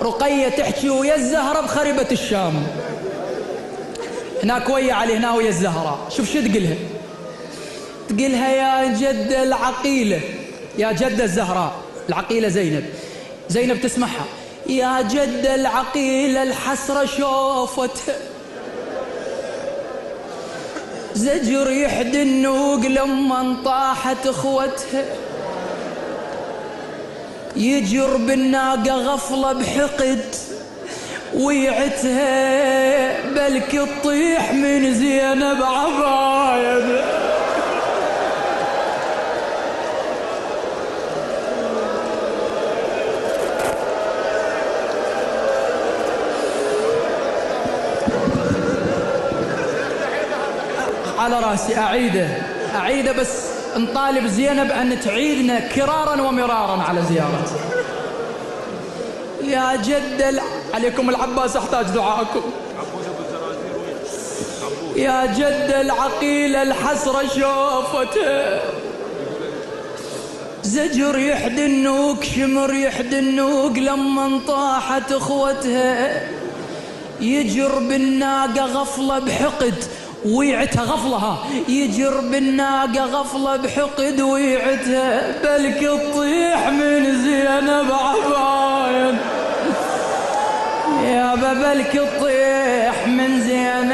رقية تحكي ويا الزهرة بخربة الشام، هناك ويا علي هنا ويا الزهرة. شوف شو تقولها، تقولها يا جدة العقيلة، يا جدة الزهراء العقيلة زينب. زينب تسمعها، يا جدة العقيلة الحسرة شوفتها، زجر يحدي النوق لما انطاحت اخوتها، يجر بالناقة غفلة بحقد ويعتها، بلك تطيح من زينب عبايد. على راسي أعيده بس نطالب زينب أن تعيدنا كرارا ومرارا على زيارته. يا جد عليكم العباس احتاج دعاءكم. يا جد العقيلة الحسرة شوفته، زجر يحدي النوق شمر يحدي النوق لما انطاحت اخوتها، يجر بالناقة غفلة بحقد ويعتها غفلها، يجر بالناقة غفلة بحقد ويعتها، بلك تطيح من زينب عباين. يا بلك تطيح من زينب